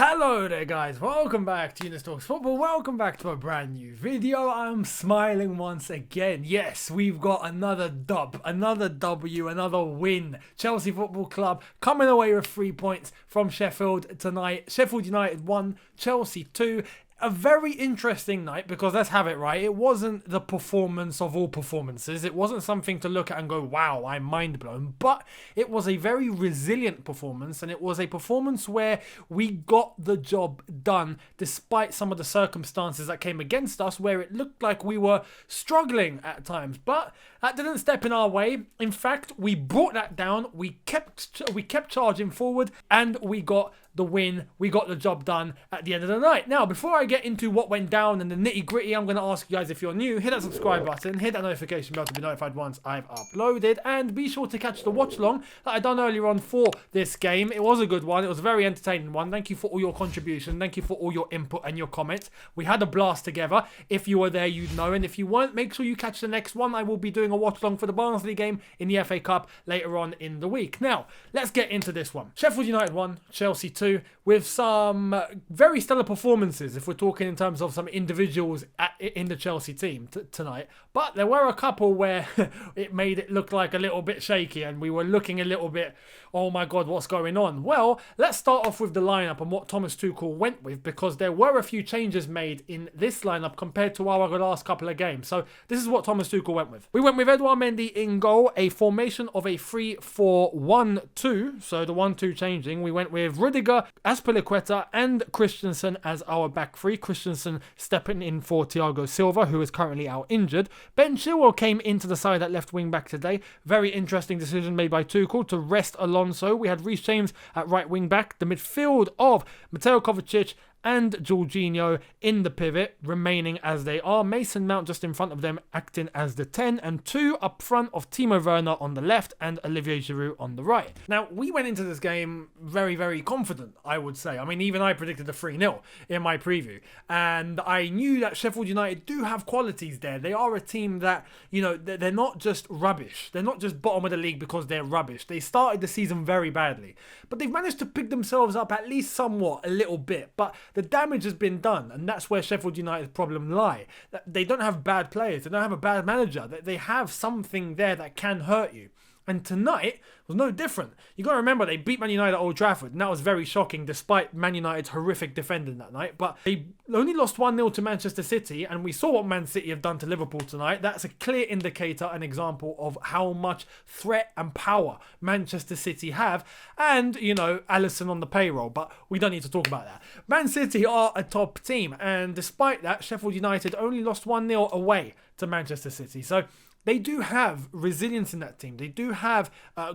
Hello there guys, welcome back to Younes Talks Football, welcome back to a brand new video. I'm smiling once again. Yes, we've got another dub, another W, another win. Chelsea Football Club coming away with 3 points from Sheffield tonight. Sheffield United 1, Chelsea 2. A very interesting night because let's have it right, it wasn't the performance of all performances. It wasn't something to look at and go, wow, I'm mind blown. But it was a very resilient performance, and it was a performance where we got the job done despite some of the circumstances that came against us, where it looked like we were struggling at times. But that didn't step in our way. In fact, we brought that down. We kept charging forward, and we got the win. We got the job done at the end of the night. Now, before I get into what went down and the nitty gritty, I'm going to ask you guys, if you're new, hit that subscribe button, hit that notification bell to be notified once I've uploaded, and be sure to catch the watch along that I done earlier on for this game. It was a good one. It was a very entertaining one. Thank you for all your contribution. Thank you for all your input and your comments. We had a blast together. If you were there, you'd know, and if you weren't, make sure you catch the next one. I will be doing a watch along for the Barnsley game in the FA Cup later on in the week. Now, let's get into this one. Sheffield United 1, Chelsea 2, with some very stellar performances, if we're talking in terms of some individuals in the Chelsea team tonight. But there were a couple where it made it look like a little bit shaky, and we were looking a little bit, oh my God, what's going on? Well, let's start off with the lineup and what Thomas Tuchel went with, because there were a few changes made in this lineup compared to our last couple of games. So this is what Thomas Tuchel went with. We went with Edouard Mendy in goal, a formation of a 3-4-1-2, so the 1-2 changing. We went with Rudiger, Azpilicueta and Christensen as our back three. Christensen stepping in for Thiago Silva, who is currently out injured. Ben Chilwell came into the side at left wing back today. Very interesting decision made by Tuchel to rest Alonso. We had Reece James at right wing back. The midfield of Mateo Kovacic and Jorginho in the pivot, remaining as they are. Mason Mount just in front of them, acting as the 10, and 2 up front of Timo Werner on the left and Olivier Giroud on the right. Now, we went into this game very, very confident, I would say. I mean, even I predicted a 3-0 in my preview, and I knew that Sheffield United do have qualities there. They are a team that, you know, they're not just rubbish. They're not just bottom of the league because they're rubbish. They started the season very badly, but they've managed to pick themselves up at least somewhat, a little bit. But the damage has been done, and that's where Sheffield United's problem lie. They don't have bad players, they don't have a bad manager, they have something there that can hurt you. And tonight was no different. You got to remember, they beat Man United at Old Trafford, and that was very shocking despite Man United's horrific defending that night. But they only lost 1-0 to Manchester City, and we saw what Man City have done to Liverpool tonight. That's a clear indicator, an example of how much threat and power Manchester City have. And, you know, Alisson on the payroll, but we don't need to talk about that. Man City are a top team, and despite that, Sheffield United only lost 1-0 away to Manchester City. So they do have resilience in that team. They do have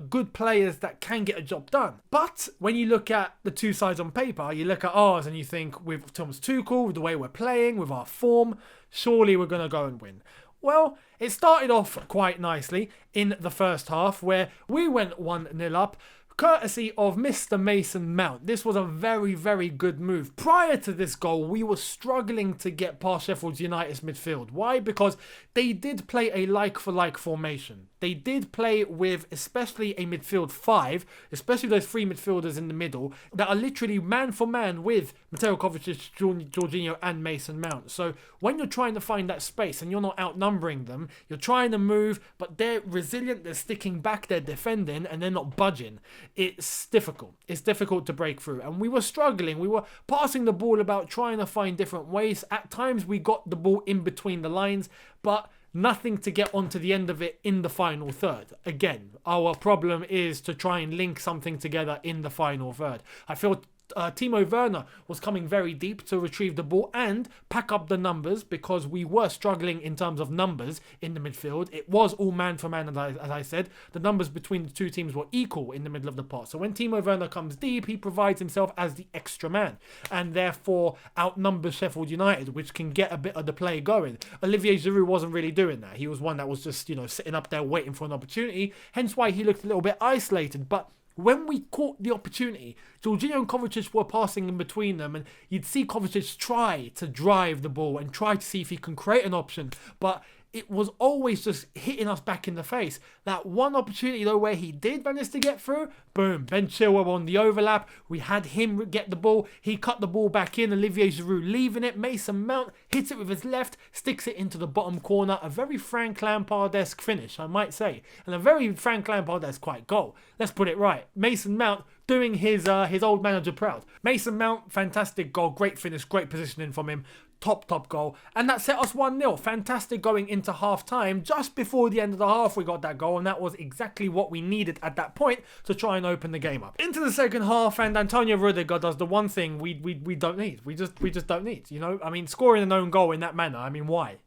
good players that can get a job done. But when you look at the two sides on paper, you look at ours and you think, with Thomas Tuchel, with the way we're playing, with our form, surely we're going to go and win. Well, it started off quite nicely in the first half, where we went 1-0 up, courtesy of Mr. Mason Mount. This was a very, very good move. Prior to this goal, we were struggling to get past Sheffield United's midfield. Why? Because they did play a like-for-like formation. They did play with especially a midfield 5, especially those 3 midfielders in the middle that are literally man for man with Mateo Kovacic, Jorginho and Mason Mount. So when you're trying to find that space and you're not outnumbering them, you're trying to move, but they're resilient, they're sticking back, they're defending, and they're not budging. It's difficult. It's difficult to break through. And we were struggling. We were passing the ball about, trying to find different ways. At times we got the ball in between the lines, but nothing to get onto the end of it in the final third. Again, our problem is to try and link something together in the final third. I feel Timo Werner was coming very deep to retrieve the ball and pack up the numbers, because we were struggling in terms of numbers in the midfield. It was all man for man, as I said. The numbers between the two teams were equal in the middle of the park. So when Timo Werner comes deep, he provides himself as the extra man and therefore outnumbers Sheffield United, which can get a bit of the play going. Olivier Giroud wasn't really doing that. He was one that was just, you know, sitting up there waiting for an opportunity, hence why he looked a little bit isolated. But when we caught the opportunity, Jorginho and Kovacic were passing in between them, and you'd see Kovacic try to drive the ball and try to see if he can create an option, but it was always just hitting us back in the face. That one opportunity though where he did manage to get through, boom, Ben Chilwell on the overlap. We had him get the ball. He cut the ball back in. Olivier Giroud leaving it. Mason Mount hits it with his left, sticks it into the bottom corner. A very Frank Lampard-esque finish, I might say. And a very Frank Lampard-esque quite goal. Let's put it right. Mason Mount doing his old manager proud. Mason Mount, fantastic goal. Great finish, great positioning from him. Top goal. And that set us 1-0. Fantastic going into half-time. Just before the end of the half, we got that goal, and that was exactly what we needed at that point to try and open the game up. Into the second half, and Antonio Rudiger does the one thing we don't need. We just don't need, you know? I mean, scoring an own goal in that manner, I mean, why?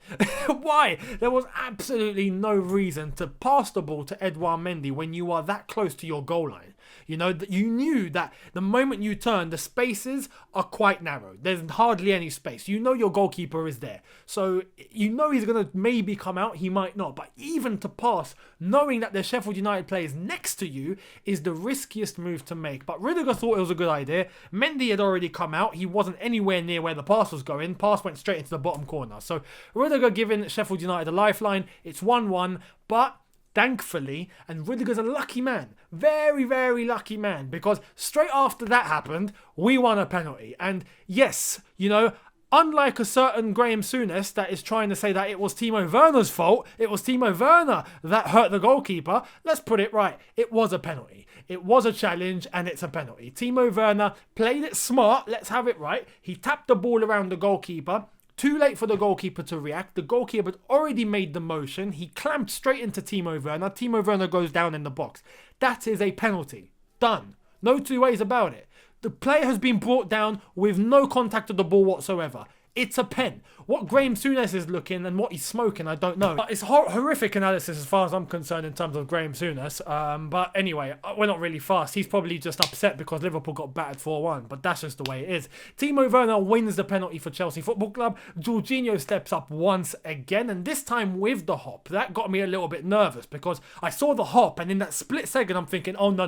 Why? There was absolutely no reason to pass the ball to Edouard Mendy when you are that close to your goal line. You know, you knew that the moment you turn, the spaces are quite narrow. There's hardly any space. You know your goalkeeper is there. So you know he's going to maybe come out. He might not. But even to pass, knowing that the Sheffield United players next to you is the riskiest move to make. But Rudiger thought it was a good idea. Mendy had already come out. He wasn't anywhere near where the pass was going. Pass went straight into the bottom corner. So Rudiger giving Sheffield United a lifeline. It's 1-1. But thankfully, and Rudiger's a lucky man, very, very lucky man, because straight after that happened, we won a penalty. And yes, you know, unlike a certain Graham Younes that is trying to say that it was Timo Werner's fault, it was Timo Werner that hurt the goalkeeper, let's put it right, it was a penalty. It was a challenge and it's a penalty. Timo Werner played it smart, let's have it right. He tapped the ball around the goalkeeper. Too late for the goalkeeper to react. The goalkeeper had already made the motion. He clamped straight into Timo Werner. Timo Werner goes down in the box. That is a penalty. Done. No two ways about it. The player has been brought down with no contact of the ball whatsoever. It's a pen. What Graham Younes is looking and what he's smoking, I don't know. But it's horrific analysis as far as I'm concerned in terms of Graham Younes. But anyway, we're not really fast. He's probably just upset because Liverpool got battered 4-1. But that's just the way it is. Timo Werner wins the penalty for Chelsea Football Club. Jorginho steps up once again, and this time with the hop. That got me a little bit nervous because I saw the hop, and in that split second, I'm thinking, oh, no,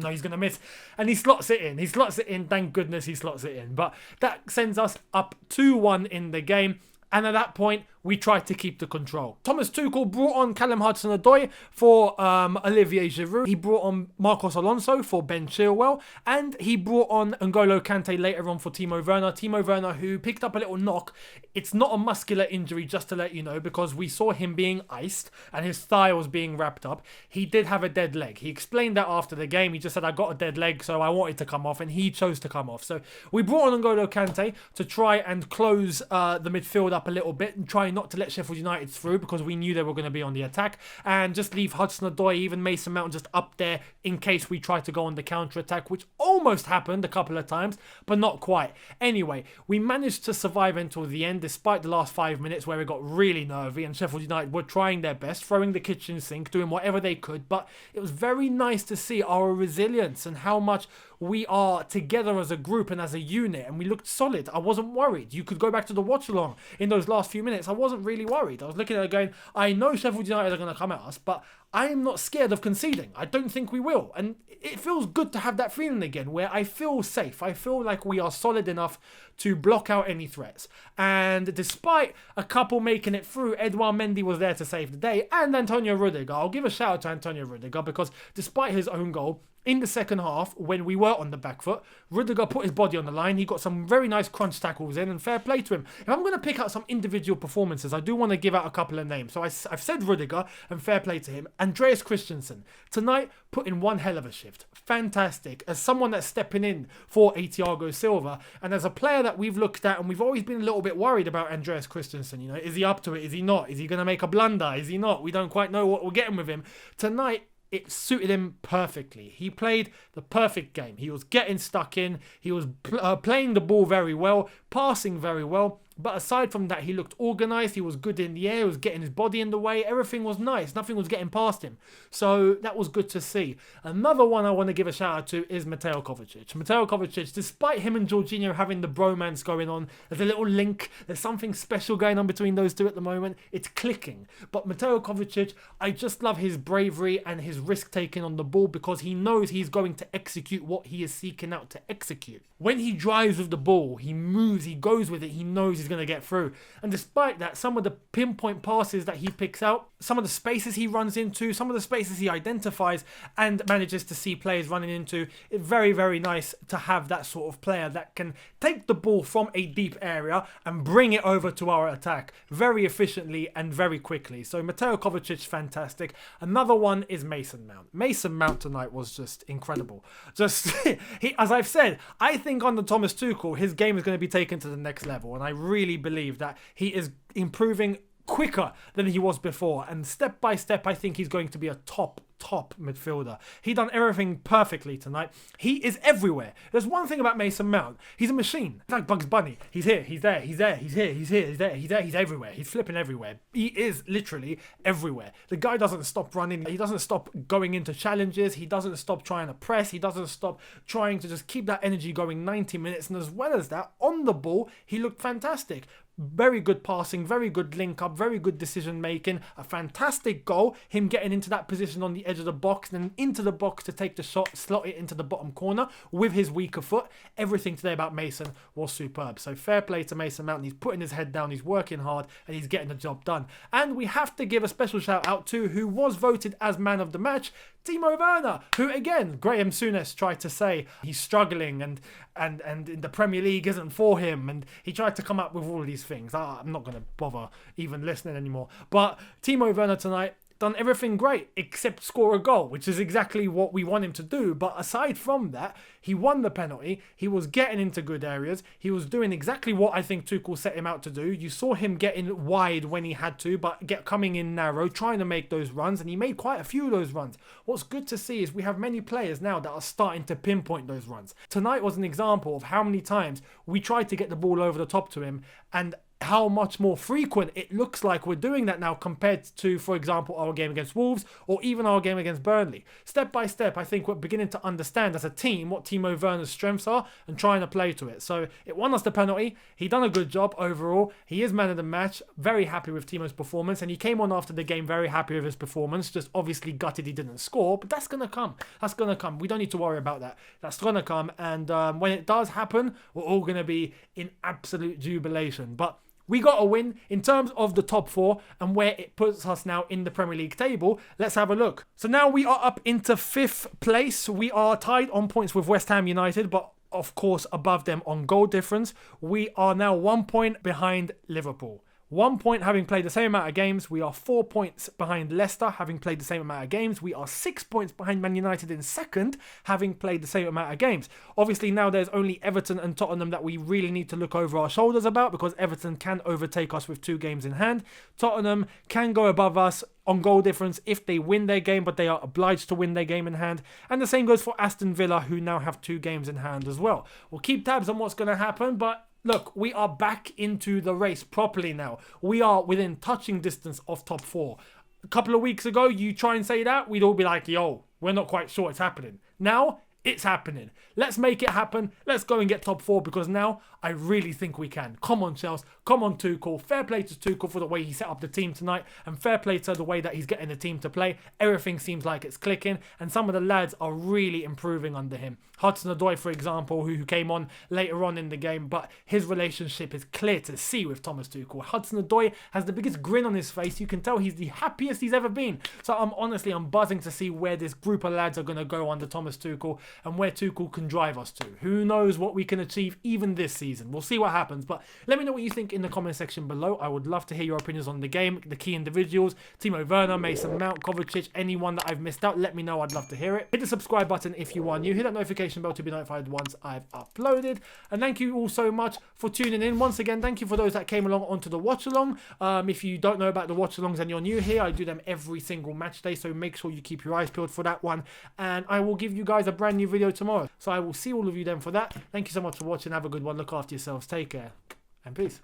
he's going to miss. And he slots it in. He slots it in. Thank goodness he slots it in. But that sends us up 2-1 in the game. And at that point, we tried to keep the control. Thomas Tuchel brought on Callum Hudson-Odoi for Olivier Giroud. He brought on Marcos Alonso for Ben Chilwell. And he brought on N'Golo Kante later on for Timo Werner. Timo Werner, who picked up a little knock. It's not a muscular injury, just to let you know, because we saw him being iced and his thigh was being wrapped up. He did have a dead leg. He explained that after the game. He just said, I got a dead leg, so I wanted to come off, and he chose to come off. So we brought on N'Golo Kante to try and close the midfield up a little bit and try not to let Sheffield United through, because we knew they were going to be on the attack, and just leave Hudson-Odoi, even Mason Mount, just up there in case we try to go on the counter-attack, which almost happened a couple of times, but not quite. Anyway, we managed to survive until the end, despite the last 5 minutes where it got really nervy, and Sheffield United were trying their best, throwing the kitchen sink, doing whatever they could, but it was very nice to see our resilience and how much we are together as a group and as a unit, and we looked solid. I wasn't worried. You could go back to the watch along in those last few minutes. I wasn't really worried. I was looking at it going, I know Sheffield United are going to come at us, but I am not scared of conceding. I don't think we will. And it feels good to have that feeling again, where I feel safe. I feel like we are solid enough to block out any threats. And despite a couple making it through, Edouard Mendy was there to save the day, and Antonio Rudiger. I'll give a shout out to Antonio Rudiger, because despite his own goal, in the second half, when we were on the back foot, Rudiger put his body on the line. He got some very nice crunch tackles in, and fair play to him. If I'm going to pick out some individual performances, I do want to give out a couple of names. So I've said Rudiger, and fair play to him. Andreas Christensen, tonight, put in one hell of a shift. Fantastic. As someone that's stepping in for Thiago Silva, and as a player that we've looked at, and we've always been a little bit worried about Andreas Christensen. You know, is he up to it? Is he not? Is he going to make a blunder? Is he not? We don't quite know what we're getting with him. Tonight, it suited him perfectly. He played the perfect game. He was getting stuck in. He was playing the ball very well, passing very well. But aside from that, he looked organised. He was good in the air. He was getting his body in the way. Everything was nice. Nothing was getting past him. So that was good to see. Another one I want to give a shout out to is Mateo Kovacic. Mateo Kovacic, despite him and Jorginho having the bromance going on, there's a little link. There's something special going on between those two at the moment. It's clicking. But Mateo Kovacic, I just love his bravery and his risk taking on the ball, because he knows he's going to execute what he is seeking out to execute. when he drives with the ball, he moves, he goes with it, he knows he's going to get through. And despite that, some of the pinpoint passes that he picks out, some of the spaces he runs into, some of the spaces he identifies and manages to see players running into, it's very, very nice to have that sort of player that can take the ball from a deep area and bring it over to our attack very efficiently and very quickly. So Mateo Kovacic, fantastic. Another one is Mason Mount. Mason Mount tonight was just incredible. Just, as I've said, I think under Thomas Tuchel, his game is going to be taken to the next level. And I really believe that he is improving quicker than he was before. And step by step, I think he's going to be a top midfielder. He done everything perfectly tonight. He is everywhere. There's one thing about Mason Mount. He's a machine. He's like Bugs Bunny. He's here, he's there, he's there, he's here, he's here, he's there, he's there, he's everywhere. He's flipping everywhere. He is literally everywhere. The guy doesn't stop running. He doesn't stop going into challenges. He doesn't stop trying to press. He doesn't stop trying to just keep that energy going 90 minutes. And as well as that, on the ball, he looked fantastic. Very good passing, very good link up, very good decision making, a fantastic goal, him getting into that position on the edge of the box and then into the box to take the shot, slot it into the bottom corner with his weaker foot. Everything today about Mason was superb. So fair play to Mason Mount. He's putting his head down, he's working hard and he's getting the job done. And we have to give a special shout out to who was voted as man of the match, Timo Werner, who again, Graham Younes tried to say he's struggling and in the Premier League isn't for him, and he tried to come up with all of these things. I'm not going to bother even listening anymore. But Timo Werner tonight done everything great except score a goal, which is exactly what we want him to do. But aside from that, he won the penalty. He was getting into good areas. He was doing exactly what I think Tuchel set him out to do. You saw him getting wide when he had to, but coming in narrow, trying to make those runs, and he made quite a few of those runs. What's good to see is we have many players now that are starting to pinpoint those runs. Tonight was an example of how many times we tried to get the ball over the top to him, and how much more frequent it looks like we're doing that now compared to, for example, our game against Wolves or even our game against Burnley. Step by step, I think we're beginning to understand as a team what Timo Werner's strengths are and trying to play to it. So it won us the penalty. He done a good job overall. He is man of the match. Very happy with Timo's performance, and he came on after the game very happy with his performance. Just obviously gutted he didn't score, but that's going to come. That's going to come. We don't need to worry about that. That's going to come, and when it does happen, we're all going to be in absolute jubilation. But we got a win in terms of the top four and where it puts us now in the Premier League table. Let's have a look. So now we are up into 5th place. We are tied on points with West Ham United, but of course above them on goal difference. We are now 1 point behind Liverpool. 1 point having played the same amount of games. We are 4 points behind Leicester, having played the same amount of games. We are 6 points behind Man United in second, having played the same amount of games. Obviously now there's only Everton and Tottenham that we really need to look over our shoulders about, because Everton can overtake us with 2 games in hand. Tottenham can go above us on goal difference if they win their game, but they are obliged to win their game in hand. And the same goes for Aston Villa, who now have 2 games in hand as well. We'll keep tabs on what's going to happen, but look, we are back into the race properly now. We are within touching distance of top 4. A couple of weeks ago, you try and say that, we'd all be like, yo, we're not quite sure it's happening. Now, it's happening. Let's make it happen. Let's go and get top 4, because now I really think we can. Come on, Chelsea. Come on, Tuchel. Fair play to Tuchel for the way he set up the team tonight, and fair play to the way that he's getting the team to play. Everything seems like it's clicking, and some of the lads are really improving under him. Hudson-Odoi, for example, who came on later on in the game, but his relationship is clear to see with Thomas Tuchel. Hudson-Odoi has the biggest grin on his face. You can tell he's the happiest he's ever been. So I'm buzzing to see where this group of lads are going to go under Thomas Tuchel and where Tuchel can drive us to. Who knows what we can achieve even this season. We'll see what happens, but let me know what you think in the comment section below. I would love to hear your opinions on the game, the key individuals, Timo Werner, Mason Mount, Kovacic, anyone that I've missed out. Let me know. I'd love to hear it. Hit the subscribe button if you are new. Hit that notification bell to be notified once I've uploaded. And thank you all so much for tuning in. Once again, thank you for those that came along onto the watch along. If you don't know about the watch alongs and you're new here, I do them every single match day, so make sure you keep your eyes peeled for that one. And I will give you guys a brand new video tomorrow. So I will see all of you then for that. Thank you so much for watching. Have a good one. Look after yourselves. Take care and peace.